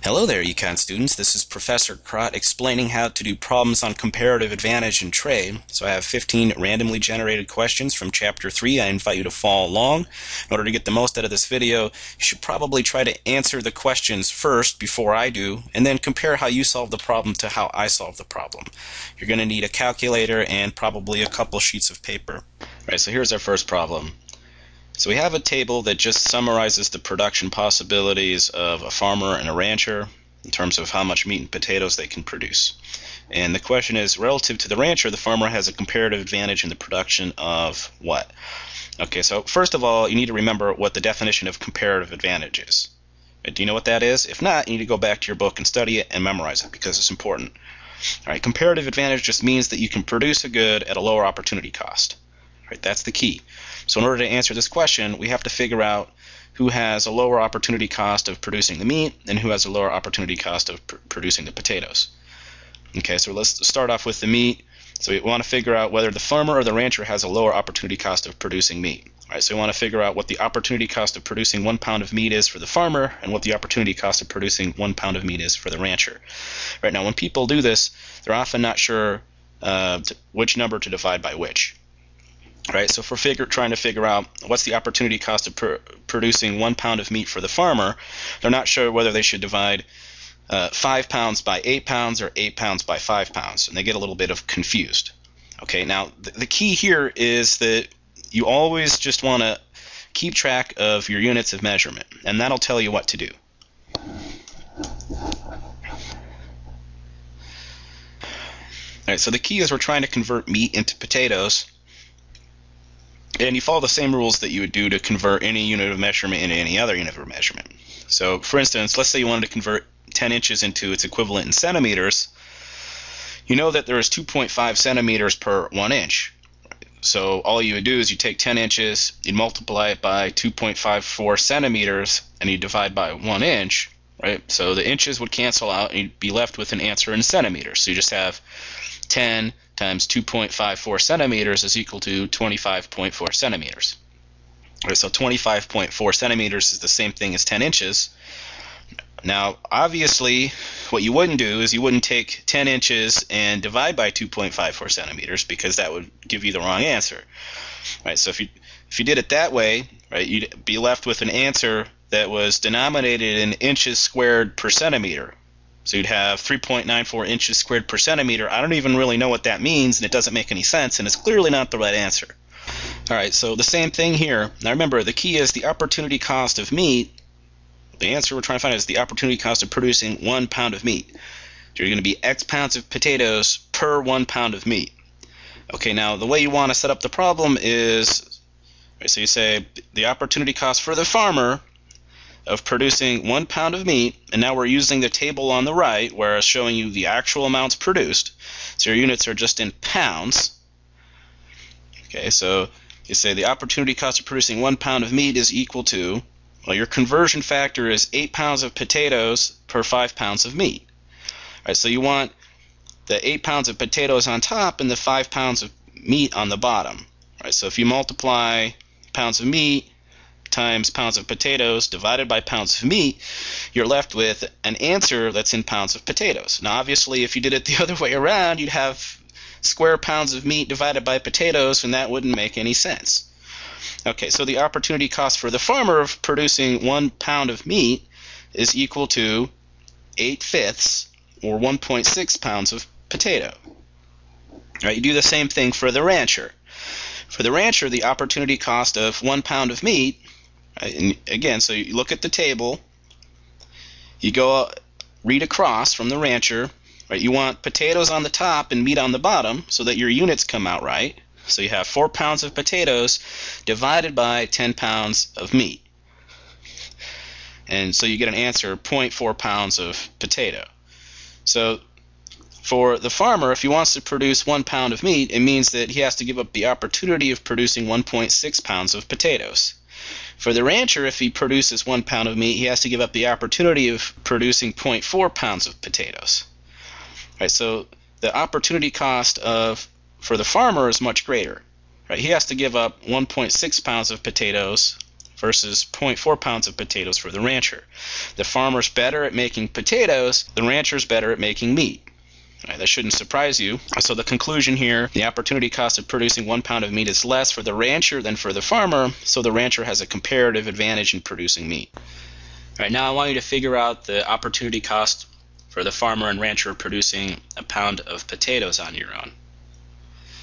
Hello there, Econ students. This is Professor Crott explaining how to do problems on comparative advantage in trade. So I have 15 randomly generated questions from Chapter 3. I invite you to follow along. In order to get the most out of this video, you should probably try to answer the questions first before I do, and then compare how you solve the problem to how I solve the problem. You're going to need a calculator and probably a couple sheets of paper. All right, so here's our first problem. So we have a table that just summarizes the production possibilities of a farmer and a rancher in terms of how much meat and potatoes they can produce. And the question is, relative to the rancher, the farmer has a comparative advantage in the production of what? Okay, so first of all, you need to remember what the definition of comparative advantage is. Do you know what that is? If not, you need to go back to your book and study it and memorize it because it's important. All right, comparative advantage just means that you can produce a good at a lower opportunity cost. Right, that's the key. So in order to answer this question, we have to figure out who has a lower opportunity cost of producing the meat and who has a lower opportunity cost of producing the potatoes. Okay, so let's start off with the meat. So we want to figure out whether the farmer or the rancher has a lower opportunity cost of producing meat. All right, so we want to figure out what the opportunity cost of producing 1 pound of meat is for the farmer and what the opportunity cost of producing 1 pound of meat is for the rancher. Right now, when people do this, they're often not sure which number to divide by which. Right, so if we're trying to figure out what's the opportunity cost of producing 1 pound of meat for the farmer, they're not sure whether they should divide 5 pounds by 8 pounds or 8 pounds by 5 pounds, and they get a little bit confused. Okay, now the key here is that you always just want to keep track of your units of measurement, and that'll tell you what to do. All right, so the key is we're trying to convert meat into potatoes. And you follow the same rules that you would do to convert any unit of measurement into any other unit of measurement. So, for instance, let's say you wanted to convert 10 inches into its equivalent in centimeters. You know that there is 2.5 centimeters per 1 inch. So all you would do is you take 10 inches, you'd multiply it by 2.54 centimeters, and you divide by 1 inch. Right? So the inches would cancel out, and you'd be left with an answer in centimeters. So you just have 10 times 2.54 centimeters is equal to 25.4 centimeters. Right, so 25.4 centimeters is the same thing as 10 inches. Now, obviously, what you wouldn't do is you wouldn't take 10 inches and divide by 2.54 centimeters because that would give you the wrong answer. Right, so if you did it that way, right, you'd be left with an answer that was denominated in inches squared per centimeter. So you'd have 3.94 inches squared per centimeter. I don't even really know what that means, and it doesn't make any sense, and it's clearly not the right answer. All right, so the same thing here. Now remember, the key is the opportunity cost of meat. The answer we're trying to find is the opportunity cost of producing 1 pound of meat. So you're going to be X pounds of potatoes per 1 pound of meat. Okay, now the way you want to set up the problem is, right, so you say the opportunity cost for the farmer of producing 1 pound of meat, and now we're using the table on the right where it's showing you the actual amounts produced. So your units are just in pounds. Okay, so you say the opportunity cost of producing 1 pound of meat is equal to, well, your conversion factor is 8 pounds of potatoes per 5 pounds of meat. All right, so you want the 8 pounds of potatoes on top and the 5 pounds of meat on the bottom. All right, so if you multiply pounds of meat times pounds of potatoes divided by pounds of meat, you're left with an answer that's in pounds of potatoes. Now obviously if you did it the other way around, you'd have square pounds of meat divided by potatoes, and that wouldn't make any sense. Okay, so the opportunity cost for the farmer of producing 1 pound of meat is equal to 8/5 or 1.6 pounds of potato. All right, you do the same thing for the rancher. For the rancher, the opportunity cost of 1 pound of meat, and again, so you look at the table, you go read across from the rancher, right? You want potatoes on the top and meat on the bottom so that your units come out right. So you have 4 pounds of potatoes divided by 10 pounds of meat. And so you get an answer, 0.4 pounds of potato. So for the farmer, if he wants to produce 1 pound of meat, it means that he has to give up the opportunity of producing 1.6 pounds of potatoes. For the rancher, if he produces 1 pound of meat, he has to give up the opportunity of producing 0.4 pounds of potatoes. Right, so the opportunity cost for the farmer is much greater. Right, he has to give up 1.6 pounds of potatoes versus 0.4 pounds of potatoes for the rancher. The farmer's better at making potatoes, the rancher's better at making meat. Right, that shouldn't surprise you. So the conclusion here, the opportunity cost of producing 1 pound of meat is less for the rancher than for the farmer, so the rancher has a comparative advantage in producing meat. All right, now I want you to figure out the opportunity cost for the farmer and rancher producing a pound of potatoes on your own.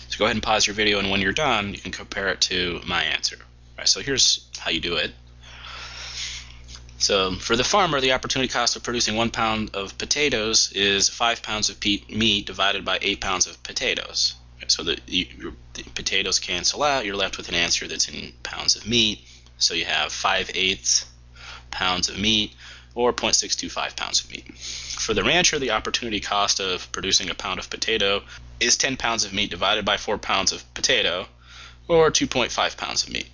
So go ahead and pause your video, and when you're done, you can compare it to my answer. All right, so here's how you do it. So for the farmer, the opportunity cost of producing 1 pound of potatoes is 5 pounds of meat divided by 8 pounds of potatoes. So the potatoes cancel out. You're left with an answer that's in pounds of meat. So you have 5/8 pounds of meat, or 0.625 pounds of meat. For the rancher, the opportunity cost of producing a pound of potato is 10 pounds of meat divided by 4 pounds of potato, or 2.5 pounds of meat.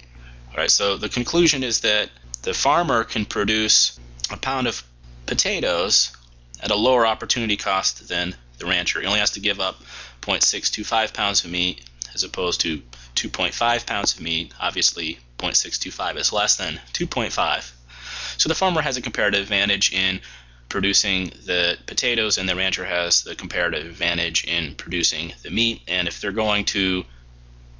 All right, so the conclusion is that the farmer can produce a pound of potatoes at a lower opportunity cost than the rancher. He only has to give up 0.625 pounds of meat as opposed to 2.5 pounds of meat. Obviously, 0.625 is less than 2.5. So the farmer has a comparative advantage in producing the potatoes, and the rancher has the comparative advantage in producing the meat. And if they're going to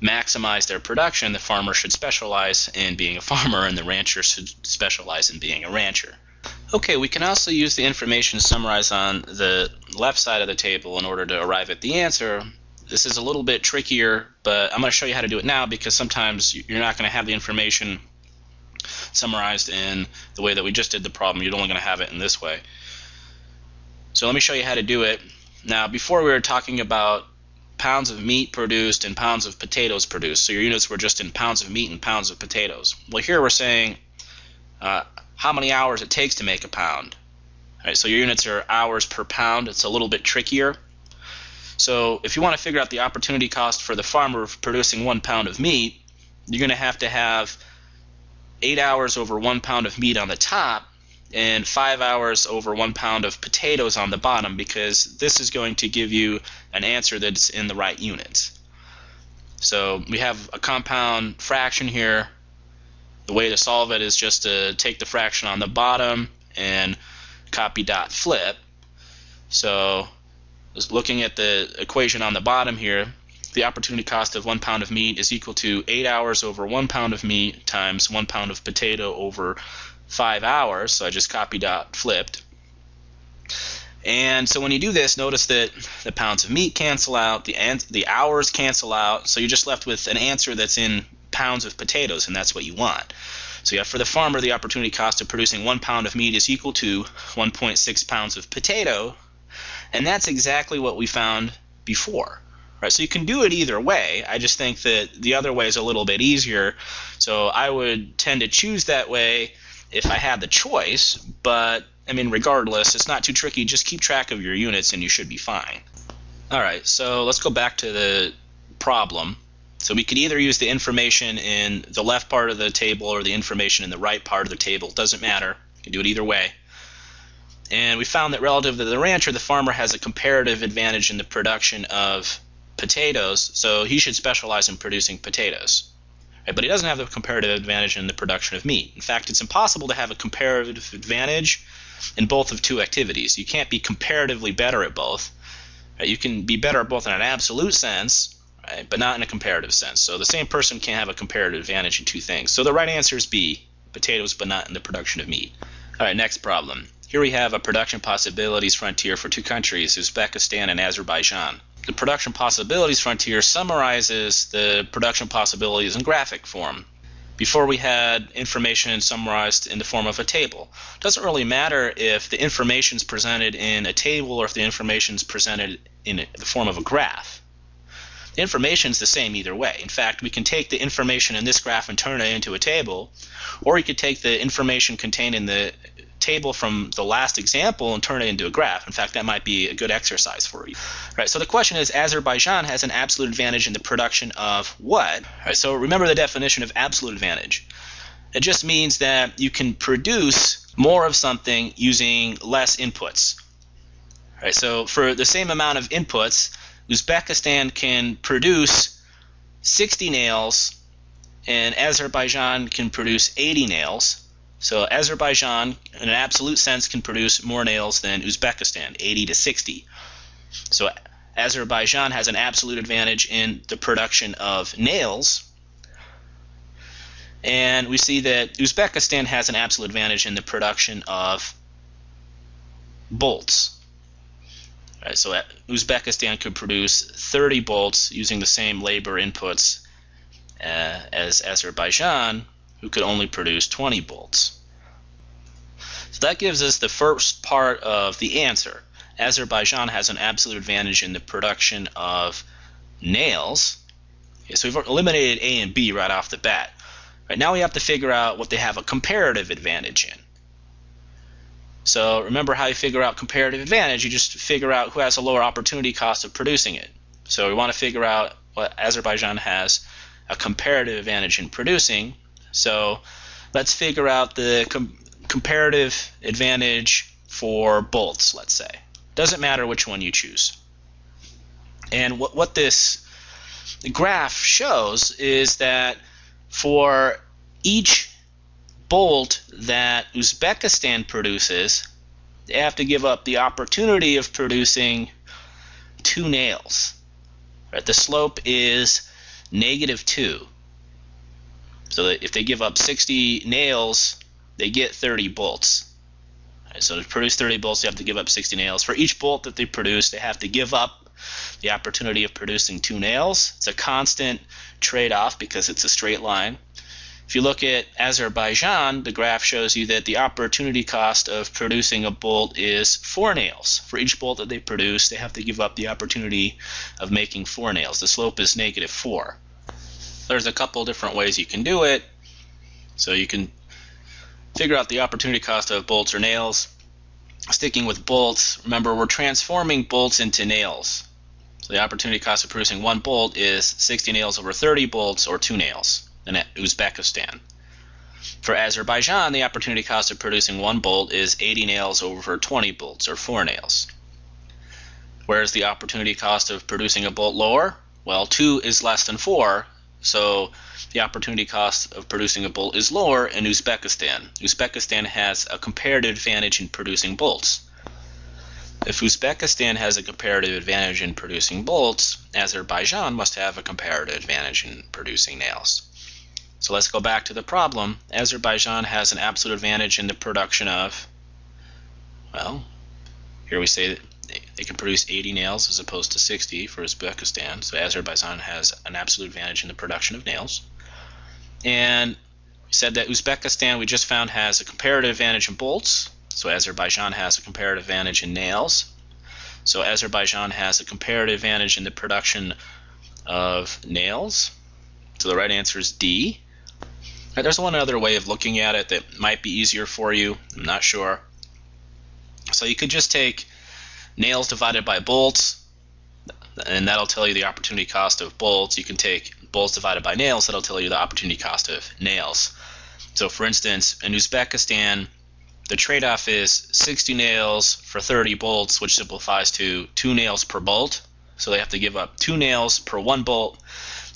maximize their production, the farmer should specialize in being a farmer, and the rancher should specialize in being a rancher. Okay, we can also use the information summarized on the left side of the table in order to arrive at the answer. This is a little bit trickier, but I'm going to show you how to do it now, because sometimes you're not going to have the information summarized in the way that we just did the problem. You're only going to have it in this way. So let me show you how to do it. Now, before we were talking about pounds of meat produced and pounds of potatoes produced. So your units were just in pounds of meat and pounds of potatoes. Well, here we're saying how many hours it takes to make a pound. All right, so your units are hours per pound. It's a little bit trickier. So if you want to figure out the opportunity cost for the farmer of producing 1 pound of meat, you're going to have 8 hours over 1 pound of meat on the top and 5 hours over 1 pound of potatoes on the bottom, because this is going to give you an answer that's in the right units. So we have a compound fraction here. The way to solve it is just to take the fraction on the bottom and copy dot flip. So just looking at the equation on the bottom here, the opportunity cost of 1 pound of meat is equal to 8 hours over 1 pound of meat times 1 pound of potato over 5 hours. So I just copy dot flipped. And so when you do this, notice that the pounds of meat cancel out, the hours cancel out, so you're just left with an answer that's in pounds of potatoes, and that's what you want. So you have, for the farmer, the opportunity cost of producing 1 pound of meat is equal to 1.6 pounds of potato, and that's exactly what we found before. Right, so you can do it either way. I just think that the other way is a little bit easier, so I would tend to choose that way if I had the choice, but I mean, regardless, it's not too tricky. Just keep track of your units and you should be fine. Alright, so let's go back to the problem. So we could either use the information in the left part of the table or the information in the right part of the table. It doesn't matter. You can do it either way. And we found that relative to the rancher, the farmer has a comparative advantage in the production of potatoes, so he should specialize in producing potatoes. Right, but he doesn't have the comparative advantage in the production of meat. In fact, it's impossible to have a comparative advantage in both of two activities. You can't be comparatively better at both. Right? You can be better at both in an absolute sense, right, but not in a comparative sense. So the same person can't have a comparative advantage in two things. So the right answer is B, potatoes, but not in the production of meat. All right, next problem. Here we have a production possibilities frontier for two countries, Uzbekistan and Azerbaijan. The production possibilities frontier summarizes the production possibilities in graphic form. Before, we had information summarized in the form of a table. It doesn't really matter if the information is presented in a table or if the information is presented in the form of a graph. The information is the same either way. In fact, we can take the information in this graph and turn it into a table, or you could take the information contained in the table from the last example and turn it into a graph. In fact, that might be a good exercise for you. Right, so the question is, Azerbaijan has an absolute advantage in the production of what? Right, so remember the definition of absolute advantage. It just means that you can produce more of something using less inputs. Right, so for the same amount of inputs, Uzbekistan can produce 60 nails and Azerbaijan can produce 80 nails. So Azerbaijan, in an absolute sense, can produce more nails than Uzbekistan, 80 to 60. So Azerbaijan has an absolute advantage in the production of nails, and we see that Uzbekistan has an absolute advantage in the production of bolts. Right, so Uzbekistan could produce 30 bolts using the same labor inputs as Azerbaijan, who could only produce 20 bolts. So that gives us the first part of the answer. Azerbaijan has an absolute advantage in the production of nails. Okay, so we've eliminated A and B right off the bat. Right, now we have to figure out what they have a comparative advantage in. So remember how you figure out comparative advantage. You just figure out who has a lower opportunity cost of producing it. So we want to figure out what Azerbaijan has a comparative advantage in producing. So let's figure out the comparative advantage for bolts, let's say. Doesn't matter which one you choose. And what this graph shows is that for each bolt that Uzbekistan produces, they have to give up the opportunity of producing 2 nails. Right? The slope is -2. So that if they give up 60 nails, they get 30 bolts. Right? So to produce 30 bolts, they have to give up 60 nails. For each bolt that they produce, they have to give up the opportunity of producing 2 nails. It's a constant trade-off because it's a straight line. If you look at Azerbaijan, the graph shows you that the opportunity cost of producing a bolt is 4 nails. For each bolt that they produce, they have to give up the opportunity of making 4 nails. The slope is -4. There's a couple different ways you can do it. So you can figure out the opportunity cost of bolts or nails. Sticking with bolts, remember we're transforming bolts into nails. So the opportunity cost of producing 1 bolt is 60 nails over 30 bolts, or 2 nails. In Uzbekistan. For Azerbaijan, the opportunity cost of producing 1 bolt is 80 nails over 20 bolts, or 4 nails. Where is the opportunity cost of producing a bolt lower? Well, 2 is less than 4, so the opportunity cost of producing a bolt is lower in Uzbekistan. Uzbekistan has a comparative advantage in producing bolts. If Uzbekistan has a comparative advantage in producing bolts, Azerbaijan must have a comparative advantage in producing nails. So let's go back to the problem. Azerbaijan has an absolute advantage in the production of, well, here we say that they can produce 80 nails as opposed to 60 for Uzbekistan. So Azerbaijan has an absolute advantage in the production of nails. And we said that Uzbekistan, we just found, has a comparative advantage in bolts. So Azerbaijan has a comparative advantage in nails. So Azerbaijan has a comparative advantage in the production of nails. So the right answer is D. Right, there's one other way of looking at it that might be easier for you. I'm not sure. So you could just take nails divided by bolts, and that'll tell you the opportunity cost of bolts. You can take bolts divided by nails, that'll tell you the opportunity cost of nails. So for instance, in Uzbekistan, the trade-off is 60 nails for 30 bolts, which simplifies to 2 nails per bolt. So they have to give up 2 nails per 1 bolt,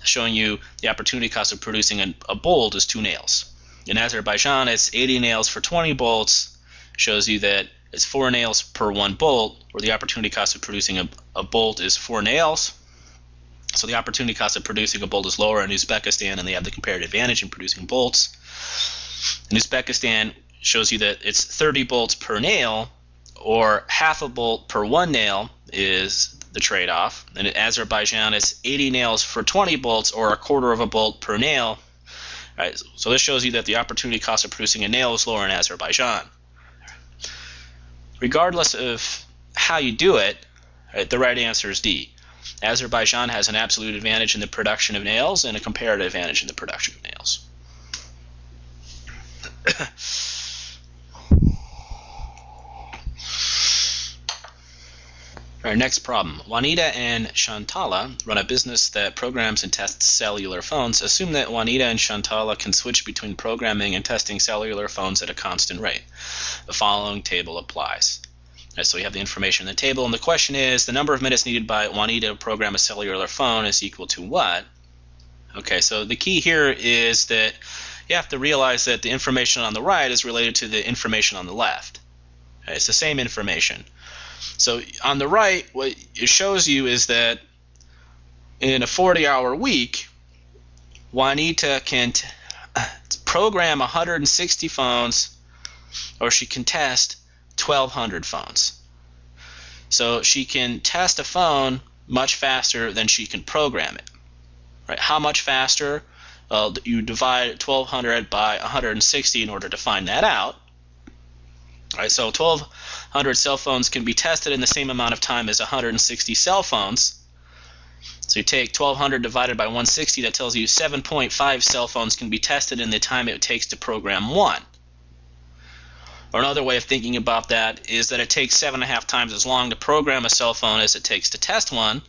showing you the opportunity cost of producing a bolt is 2 nails. In Azerbaijan, it's 80 nails for 20 bolts, shows you that it's 4 nails per 1 bolt, where the opportunity cost of producing a bolt is 4 nails. So the opportunity cost of producing a bolt is lower in Uzbekistan, and they have the comparative advantage in producing bolts. In Uzbekistan, shows you that it's 30 bolts per nail, or half a bolt per 1 nail is the trade-off. And in Azerbaijan, it's 80 nails for 20 bolts, or a quarter of a bolt per nail. Right, so this shows you that the opportunity cost of producing a nail is lower in Azerbaijan. Regardless of how you do it, right, the right answer is D. Azerbaijan has an absolute advantage in the production of nails and a comparative advantage in the production of nails. Our next problem. Juanita and Shantala run a business that programs and tests cellular phones. Assume that Juanita and Shantala can switch between programming and testing cellular phones at a constant rate. The following table applies. Right, so we have the information in the table, and the question is, the number of minutes needed by Juanita to program a cellular phone is equal to what? Okay, so the key here is that you have to realize that the information on the right is related to the information on the left. Okay, it's the same information. So on the right, what it shows you is that in a 40-hour week, Juanita can program 160 phones, or she can test 1,200 phones. So she can test a phone much faster than she can program it. Right? How much faster? You divide 1,200 by 160 in order to find that out. Right? So 1,200 cell phones can be tested in the same amount of time as 160 cell phones. So you take 1,200 divided by 160, that tells you 7.5 cell phones can be tested in the time it takes to program one. Or another way of thinking about that is that it takes 7.5 times as long to program a cell phone as it takes to test one.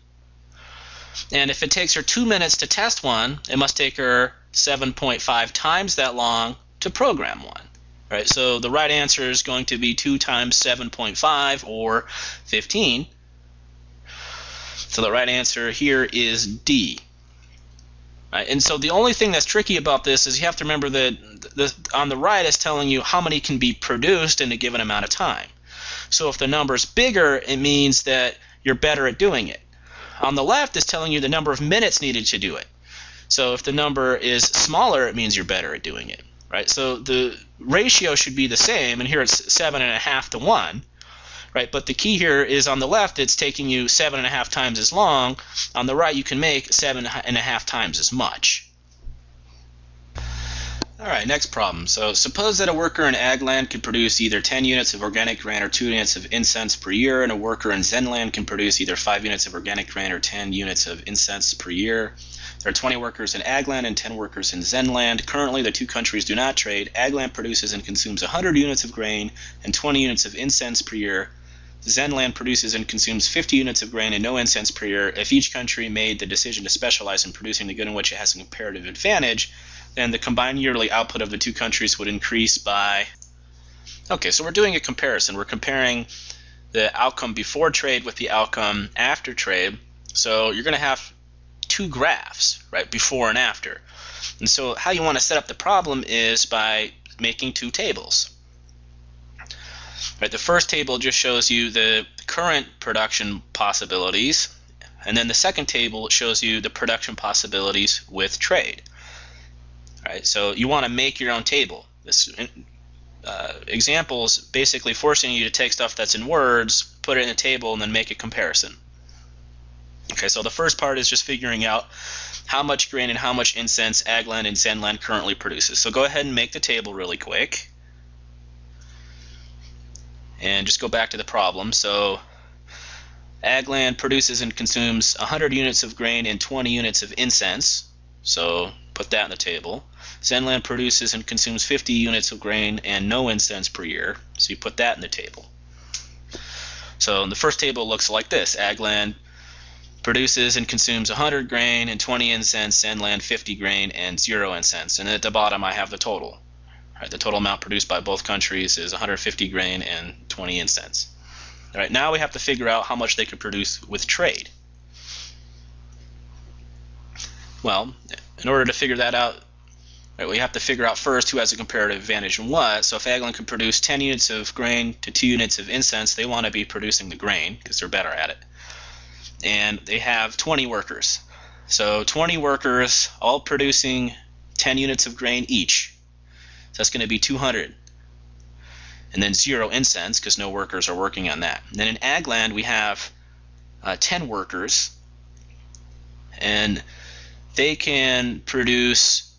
And if it takes her 2 minutes to test one, it must take her 7.5 times that long to program one. Right? So the right answer is going to be 2 times 7.5, or 15. So the right answer here is D. Right? And so the only thing that's tricky about this is you have to remember that on the right is telling you how many can be produced in a given amount of time. So if the number is bigger, it means that you're better at doing it. On the left is telling you the number of minutes needed to do it. So if the number is smaller, it means you're better at doing it. Right? So the ratio should be the same, and here it's 7.5 to 1. Right? But the key here is on the left, it's taking you 7.5 times as long. On the right, you can make 7.5 times as much. All right, next problem. So suppose that a worker in ag land can produce either 10 units of organic grain or 2 units of incense per year, and a worker in Zen land can produce either 5 units of organic grain or 10 units of incense per year. There are 20 workers in ag land and 10 workers in Zen land. Currently, the two countries do not trade. Ag land produces and consumes 100 units of grain and 20 units of incense per year. Zen land produces and consumes 50 units of grain and no incense per year. If each country made the decision to specialize in producing the good in which it has a comparative advantage, then the combined yearly output of the two countries would increase by... Okay, so we're doing a comparison. We're comparing the outcome before trade with the outcome after trade. So you're going to have two graphs, right, before and after. And so how you want to set up the problem is by making two tables. Right, the first table just shows you the current production possibilities, and then the second table shows you the production possibilities with trade. Right, so you want to make your own table. This example is basically forcing you to take stuff that's in words, put it in a table, and then make a comparison. Okay, so the first part is just figuring out how much grain and how much incense ag land and Zen land currently produces. So go ahead and make the table really quick. And just go back to the problem. So ag land produces and consumes 100 units of grain and 20 units of incense. So put that in the table. Zen land produces and consumes 50 units of grain and no incense per year. So you put that in the table. So the first table looks like this. Ag land produces and consumes 100 grain and 20 incense. Zen land 50 grain and 0 incense. And at the bottom I have the total. Right, the total amount produced by both countries is 150 grain and 20 incense. All right, now we have to figure out how much they could produce with trade. Well, in order to figure that out, right, we have to figure out first who has a comparative advantage in what. So if ag land can produce 10 units of grain to 2 units of incense, they want to be producing the grain because they're better at it. And they have 20 workers. So 20 workers all producing 10 units of grain each. So that's going to be 200. And then 0 incense because no workers are working on that. And then in ag land we have 10 workers, and they can produce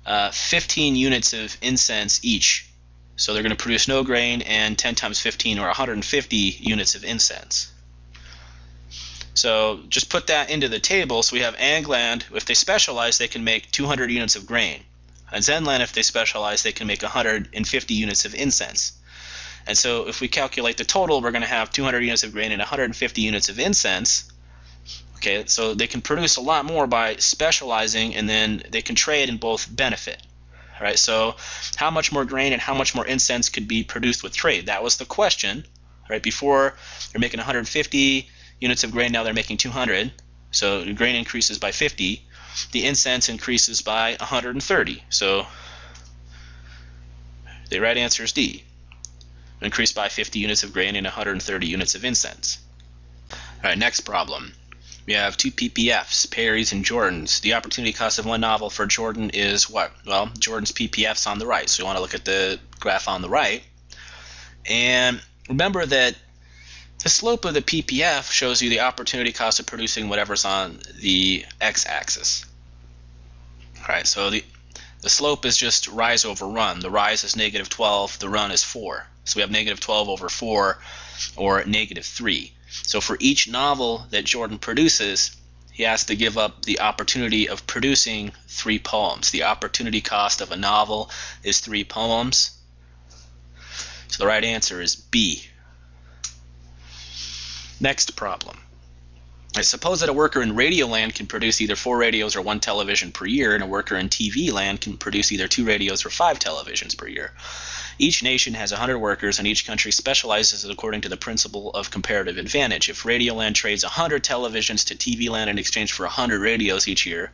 15 units of incense each. So they're going to produce no grain and 10 times 15, or 150 units of incense. So just put that into the table. So we have ag land, if they specialize, they can make 200 units of grain. And Zen land, if they specialize, they can make 150 units of incense. And so if we calculate the total, we're going to have 200 units of grain and 150 units of incense. Okay, so they can produce a lot more by specializing, and then they can trade and both benefit. All right, so how much more grain and how much more incense could be produced with trade? That was the question. Right, before they're making 150 units of grain, now they're making 200. So the grain increases by 50. the incense increases by 130. So the right answer is D. Increased by 50 units of grain and 130 units of incense. All right, next problem. We have two PPFs, Perry's and Jordan's. The opportunity cost of one novel for Jordan is what? Well, Jordan's PPF's on the right, so you want to look at the graph on the right. And remember that the slope of the PPF shows you the opportunity cost of producing whatever's on the x-axis. All right, so the slope is just rise over run. The rise is negative 12, the run is 4. So we have negative 12 over 4, or negative 3. So for each novel that Jordan produces, he has to give up the opportunity of producing 3 poems. The opportunity cost of a novel is 3 poems. So the right answer is B. Next problem. I suppose that a worker in radio land can produce either 4 radios or 1 television per year, and a worker in TV land can produce either 2 radios or 5 televisions per year. Each nation has 100 workers, and each country specializes according to the principle of comparative advantage. If radio land trades 100 televisions to TV land in exchange for 100 radios each year,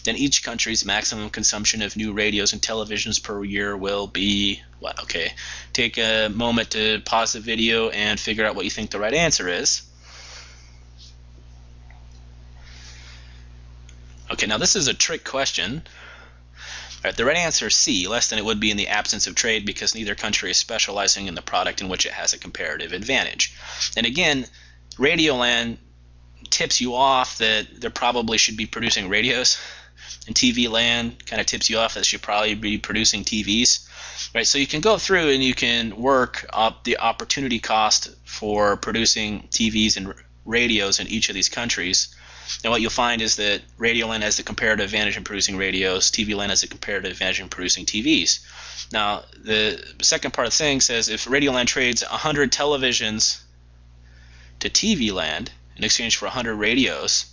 then each country's maximum consumption of new radios and televisions per year will be what? Okay, take a moment to pause the video and figure out what you think the right answer is. Okay, now this is a trick question. All right, the right answer is C, less than it would be in the absence of trade, because neither country is specializing in the product in which it has a comparative advantage. And again, Radioland tips you off that there probably should be producing radios, and TV Land kind of tips you off that should probably be producing TVs. Right, so you can go through and you can work up the opportunity cost for producing TVs and radios in each of these countries. And what you'll find is that Radioland has the comparative advantage in producing radios, TV Land has the comparative advantage in producing TVs. Now, the second part of the thing says if Radioland trades 100 televisions to TV Land in exchange for 100 radios,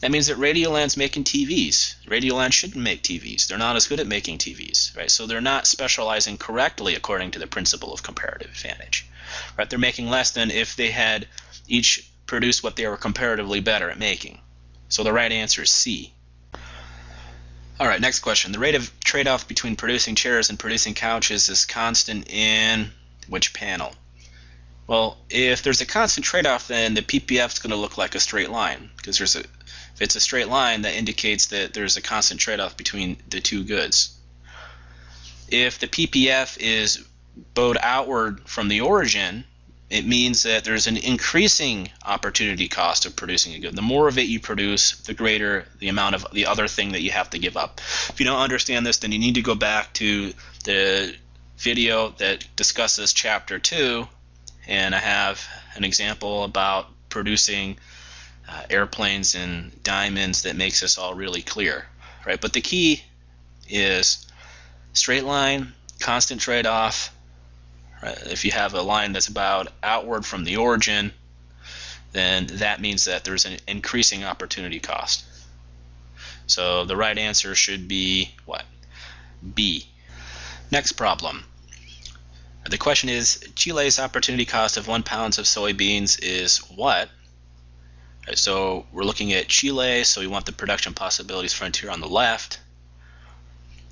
that means that Radioland's making TVs. Radioland shouldn't make TVs. They're not as good at making TVs, right? So they're not specializing correctly according to the principle of comparative advantage. Right? They're making less than if they had each produced what they were comparatively better at making. So the right answer is C. All right, next question. The rate of trade-off between producing chairs and producing couches is constant in which panel? Well, if there's a constant trade-off, then the PPF is going to look like a straight line, because if it's a straight line, that indicates that there's a constant trade-off between the two goods. If the PPF is bowed outward from the origin, it means that there's an increasing opportunity cost of producing a good. The more of it you produce, the greater the amount of the other thing that you have to give up. If you don't understand this, then you need to go back to the video that discusses Chapter 2, and I have an example about producing airplanes and diamonds that makes this all really clear. Right? But the key is straight line, constant trade-off. If you have a line that's bowed outward from the origin, then that means that there's an increasing opportunity cost. So the right answer should be what? B. Next problem. The question is, Chile's opportunity cost of 1 pound of soybeans is what? So we're looking at Chile, so we want the production possibilities frontier on the left.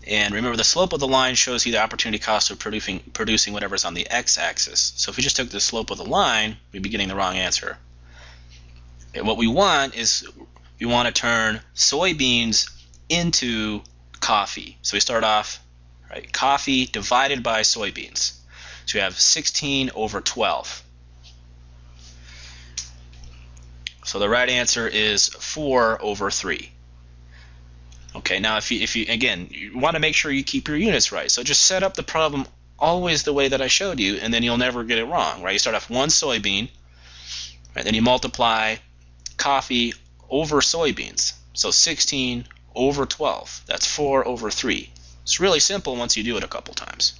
And remember, the slope of the line shows you the opportunity cost of producing whatever's on the x-axis. So if we just took the slope of the line, we'd be getting the wrong answer. And what we want is we want to turn soybeans into coffee. So we start off, right, coffee divided by soybeans. So we have 16 over 12. So the right answer is 4 over 3. Okay, now if you again, you want to make sure you keep your units right. So just set up the problem always the way that I showed you, and then you'll never get it wrong. Right? You start off 1 soybean, right? Then you multiply coffee over soybeans. So 16 over 12. That's 4 over 3. It's really simple once you do it a couple times.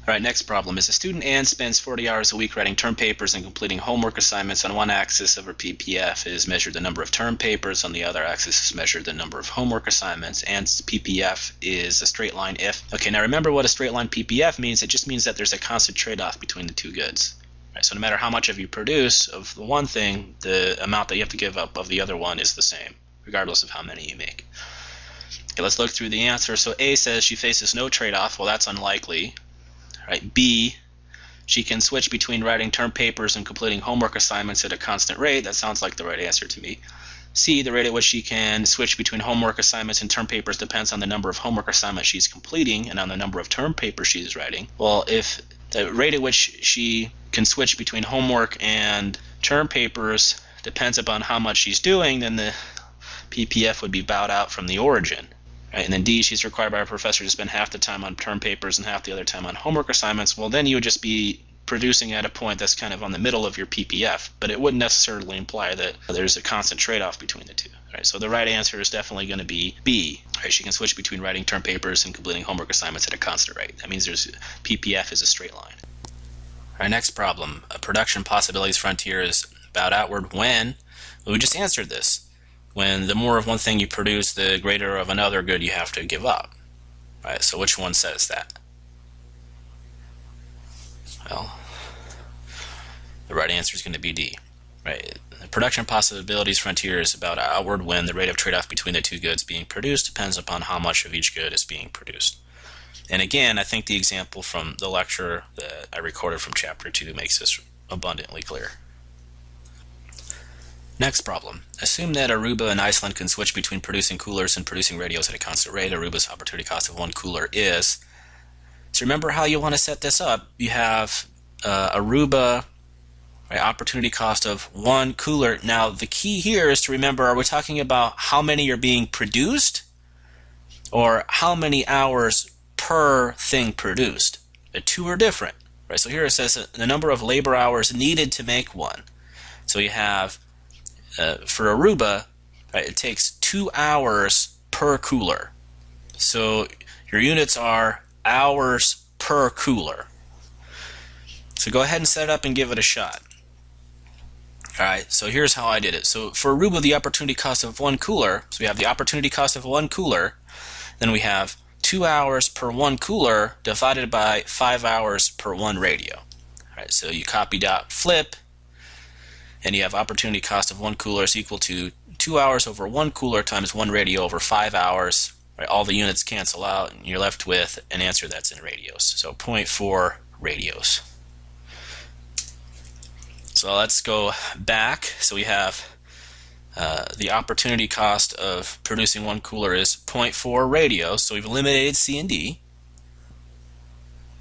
All right, next problem is a student Ann spends 40 hours a week writing term papers and completing homework assignments. On one axis of her PPF is measured the number of term papers. On the other axis is measured the number of homework assignments. Ann's PPF is a straight line if. Okay, now remember what a straight line PPF means. It just means that there's a constant trade-off between the two goods. Right, so no matter how much of you produce of the one thing, the amount that you have to give up of the other one is the same. regardless of how many you make. Okay, let's look through the answer. So A says she faces no trade-off. Well, that's unlikely. Right? B, she can switch between writing term papers and completing homework assignments at a constant rate. That sounds like the right answer to me. C, the rate at which she can switch between homework assignments and term papers depends on the number of homework assignments she's completing and on the number of term papers she's writing. Well, if the rate at which she can switch between homework and term papers depends upon how much she's doing, then the PPF would be bowed out from the origin. Right? And then D, she's required by her professor to spend half the time on term papers and half the other time on homework assignments. Well, then you would just be producing at a point that's kind of on the middle of your PPF, but it wouldn't necessarily imply that there's a constant trade-off between the two. Right? So the right answer is definitely going to be B. Right? She can switch between writing term papers and completing homework assignments at a constant rate. That means there's PPF is a straight line. All right, next problem. A production possibilities frontier is bowed outward when, well, we just answered this. When the more of one thing you produce, the greater of another good you have to give up. Right? So which one says that? Well, the right answer is going to be D. Right? The production possibilities frontier is about outward when the rate of trade-off between the two goods being produced depends upon how much of each good is being produced. And again, I think the example from the lecture that I recorded from Chapter 2 makes this abundantly clear. Next problem. Assume that Aruba and Iceland can switch between producing coolers and producing radios at a constant rate. Aruba's opportunity cost of one cooler is. So remember how you want to set this up. You have Aruba, right, opportunity cost of one cooler. Now the key here is to remember, are we talking about how many are being produced or how many hours per thing produced? The two are different. Right? So here it says the number of labor hours needed to make one. So you have for Aruba, right, it takes 2 hours per cooler. So your units are hours per cooler. So go ahead and set it up and give it a shot. Alright, so here's how I did it. So for Aruba, the opportunity cost of one cooler, so we have the opportunity cost of one cooler, then we have 2 hours per one cooler divided by 5 hours per one radio. Alright, so you copy dot flip, and you have opportunity cost of one cooler is equal to 2 hours over one cooler times one radio over 5 hours. Right, all the units cancel out, and you're left with an answer that's in radios. So 0.4 radios. So let's go back. So we have the opportunity cost of producing one cooler is 0.4 radios. So we've eliminated C and D.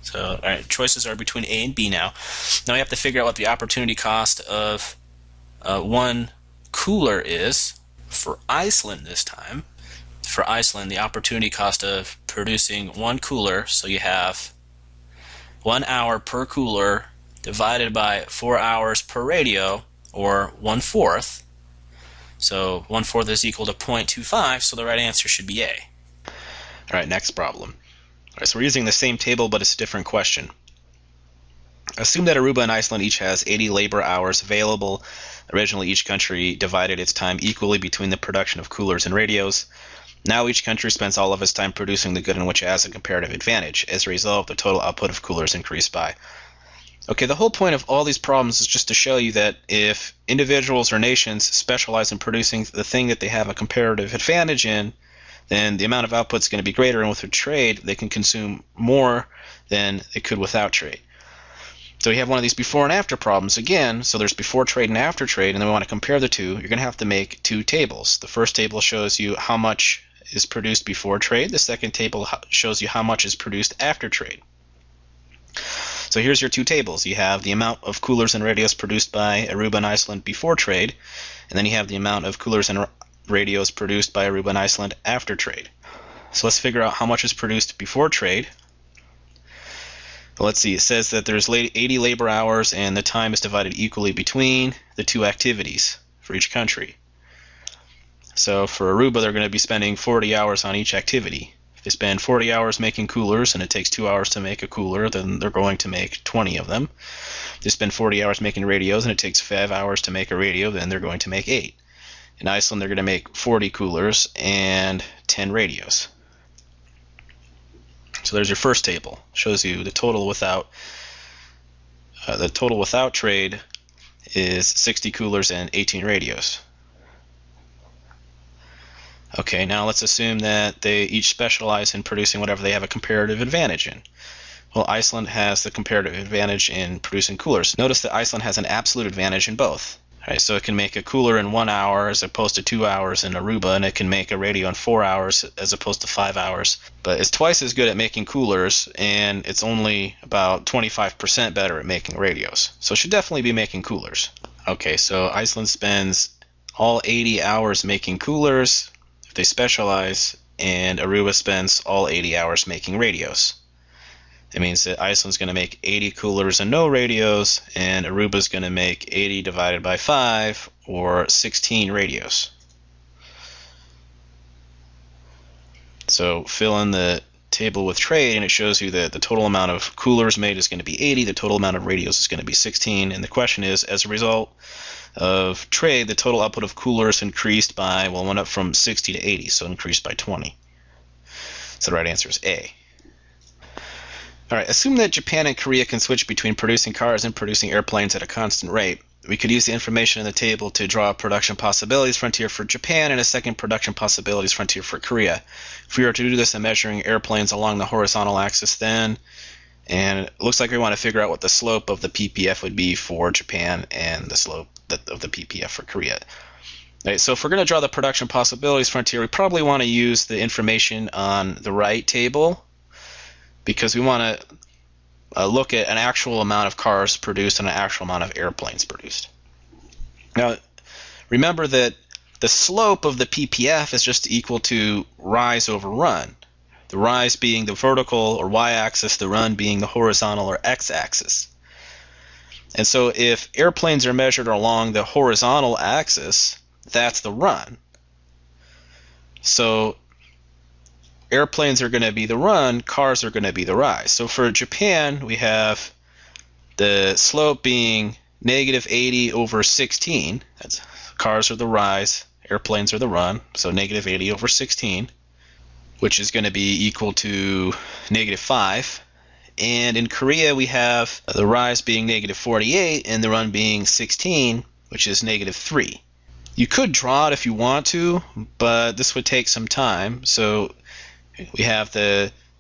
So all right, choices are between A and B now. Now we have to figure out what the opportunity cost of one cooler is for Iceland this time. For Iceland, the opportunity cost of producing one cooler, so you have 1 hour per cooler divided by 4 hours per radio, or 1/4. So 1/4 is equal to 0.25, so the right answer should be A. All right, next problem. All right, so we're using the same table, but it's a different question. Assume that Aruba and Iceland each has 80 labor hours available. Originally, each country divided its time equally between the production of coolers and radios. Now each country spends all of its time producing the good in which it has a comparative advantage. As a result, the total output of coolers increased by. Okay, the whole point of all these problems is just to show you that if individuals or nations specialize in producing the thing that they have a comparative advantage in, then the amount of output is going to be greater, and with trade, they can consume more than they could without trade. So we have one of these before and after problems again. So there's before trade and after trade, and then we want to compare the two. You're going to have to make two tables. The first table shows you how much is produced before trade. The second table shows you how much is produced after trade. So here's your two tables. You have the amount of coolers and radios produced by Aruba and Iceland before trade, and then you have the amount of coolers and radios produced by Aruba and Iceland after trade. So let's figure out how much is produced before trade. Well, let's see. It says that there's 80 labor hours, and the time is divided equally between the two activities for each country. So for Aruba, they're going to be spending 40 hours on each activity. If they spend 40 hours making coolers, and it takes 2 hours to make a cooler, then they're going to make 20 of them. If they spend 40 hours making radios, and it takes 5 hours to make a radio, then they're going to make 8. In Iceland, they're going to make 40 coolers and 10 radios. So there's your first table. Shows you the total without trade is 60 coolers and 18 radios. Okay, now let's assume that they each specialize in producing whatever they have a comparative advantage in. Well, Iceland has the comparative advantage in producing coolers. Notice that Iceland has an absolute advantage in both. Right, so it can make a cooler in 1 hour as opposed to 2 hours in Aruba, and it can make a radio in 4 hours as opposed to 5 hours. But it's twice as good at making coolers, and it's only about 25% better at making radios. So it should definitely be making coolers. Okay, so Iceland spends all 80 hours making coolers if they specialize, and Aruba spends all 80 hours making radios. It means that Iceland's going to make 80 coolers and no radios, and Aruba's going to make 80 divided by 5, or 16 radios. So fill in the table with trade, and it shows you that the total amount of coolers made is going to be 80, the total amount of radios is going to be 16, and the question is, as a result of trade, the total output of coolers increased by, well, went up from 60 to 80, so increased by 20. So the right answer is A. All right, assume that Japan and Korea can switch between producing cars and producing airplanes at a constant rate. We could use the information in the table to draw a production possibilities frontier for Japan and a second production possibilities frontier for Korea. If we were to do this in measuring airplanes along the horizontal axis then, and it looks like we want to figure out what the slope of the PPF would be for Japan and the slope of the PPF for Korea. All right, so if we're going to draw the production possibilities frontier, we probably want to use the information on the right table, because we want to look at an actual amount of cars produced and an actual amount of airplanes produced. Now, remember that the slope of the PPF is just equal to rise over run. The rise being the vertical or y-axis, the run being the horizontal or x-axis. And so if airplanes are measured along the horizontal axis, that's the run. So airplanes are going to be the run, cars are going to be the rise. So for Japan, we have the slope being negative 80 over 16. That's, cars are the rise, airplanes are the run, so negative 80 over 16, which is going to be equal to negative 5. And in Korea, we have the rise being negative 48 and the run being 16, which is negative 3. You could draw it if you want to, but this would take some time. So we have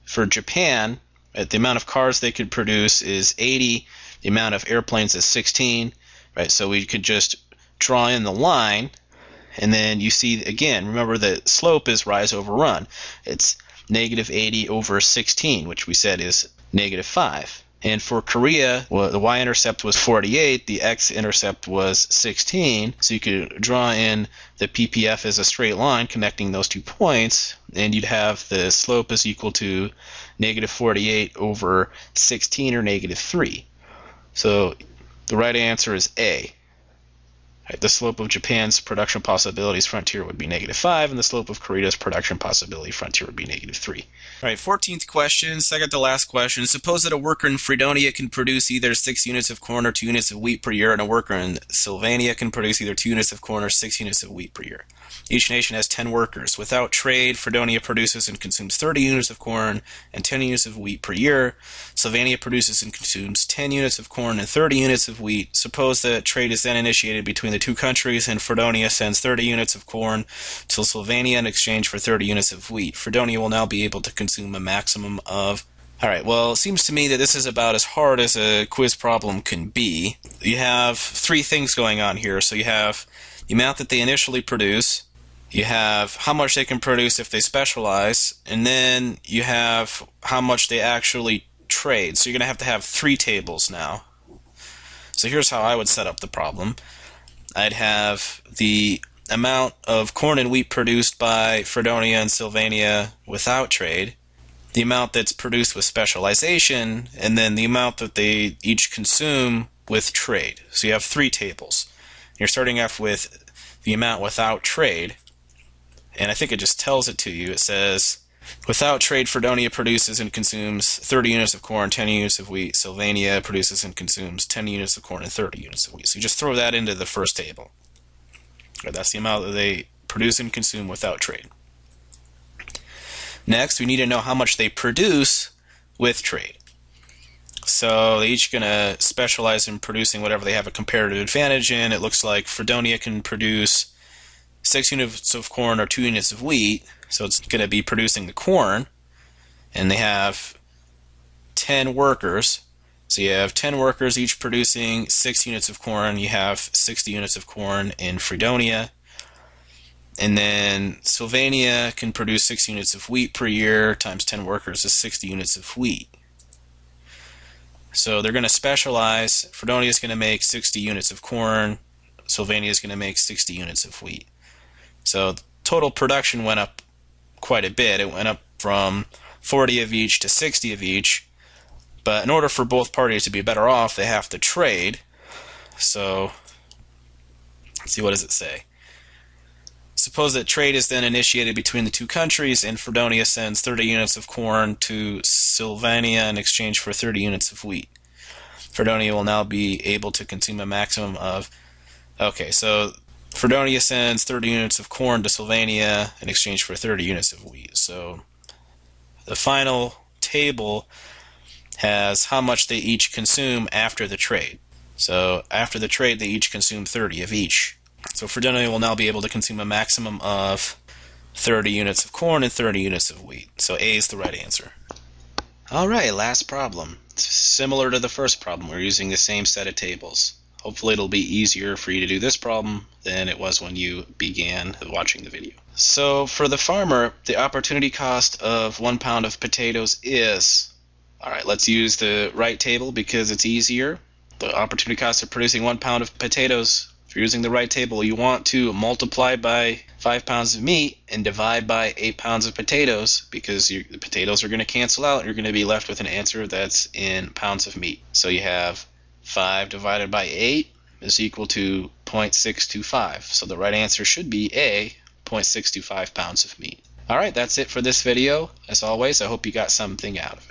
for Japan, the amount of cars they could produce is 80, the amount of airplanes is 16, right? So we could just draw in the line, and then you see, again, remember the slope is rise over run. It's negative 80 over 16, which we said is negative 5. And for Korea, well, the y-intercept was 48, the x-intercept was 16, so you could draw in the PPF as a straight line connecting those 2 points, and you'd have the slope is equal to negative 48 over 16, or negative 3. So the right answer is A. The slope of Japan's production possibilities frontier would be negative 5, and the slope of Korea's production possibility frontier would be negative 3. All right, 14th question, second to last question. Suppose that a worker in Fredonia can produce either 6 units of corn or 2 units of wheat per year, and a worker in Sylvania can produce either 2 units of corn or 6 units of wheat per year. Each nation has 10 workers. Without trade, Fredonia produces and consumes 30 units of corn and 10 units of wheat per year. Sylvania produces and consumes 10 units of corn and 30 units of wheat. Suppose that trade is then initiated between the two countries, and Fredonia sends 30 units of corn to Sylvania in exchange for 30 units of wheat. Fredonia will now be able to consume a maximum of... Alright, well, it seems to me that this is about as hard as a quiz problem can be. You have 3 things going on here. So you have the amount that they initially produce, you have how much they can produce if they specialize, and then you have how much they actually trade. So you're going to have 3 tables now. So here's how I would set up the problem. I'd have the amount of corn and wheat produced by Fredonia and Sylvania without trade, the amount that's produced with specialization, and then the amount that they each consume with trade. So you have 3 tables. You're starting off with the amount without trade, and I think it just tells it to you. It says, without trade, Fredonia produces and consumes 30 units of corn, 10 units of wheat. Sylvania produces and consumes 10 units of corn and 30 units of wheat. So you just throw that into the first table. Right, that's the amount that they produce and consume without trade. Next, we need to know how much they produce with trade. So they're each going to specialize in producing whatever they have a comparative advantage in. It looks like Fredonia can produce 6 units of corn or 2 units of wheat, so it's going to be producing the corn, and they have 10 workers. So you have 10 workers each producing 6 units of corn. You have 60 units of corn in Fredonia. And then Sylvania can produce 6 units of wheat per year times 10 workers is 60 units of wheat. So they're going to specialize. Fredonia is going to make 60 units of corn. Sylvania is going to make 60 units of wheat. So total production went up quite a bit. It went up from 40 of each to 60 of each. But in order for both parties to be better off, they have to trade. So let's see, what does it say? Suppose that trade is then initiated between the two countries, and Fredonia sends 30 units of corn to Sylvania in exchange for 30 units of wheat. Fredonia will now be able to consume a maximum of... Okay, so Fredonia sends 30 units of corn to Sylvania in exchange for 30 units of wheat. So the final table has how much they each consume after the trade. So after the trade, they each consume 30 of each. So Fredonia will now be able to consume a maximum of 30 units of corn and 30 units of wheat. So A is the right answer. Alright, last problem. It's similar to the first problem. We're using the same set of tables. Hopefully it'll be easier for you to do this problem than it was when you began watching the video. So for the farmer, the opportunity cost of 1 pound of potatoes is... Alright, let's use the right table because it's easier. The opportunity cost of producing 1 pound of potatoes, if you're using the right table, you want to multiply by 5 pounds of meat and divide by 8 pounds of potatoes, because the potatoes are going to cancel out and you're going to be left with an answer that's in pounds of meat. So you have 5 divided by 8 is equal to 0.625. So the right answer should be A, 0.625 pounds of meat. Alright, that's it for this video. As always, I hope you got something out of it.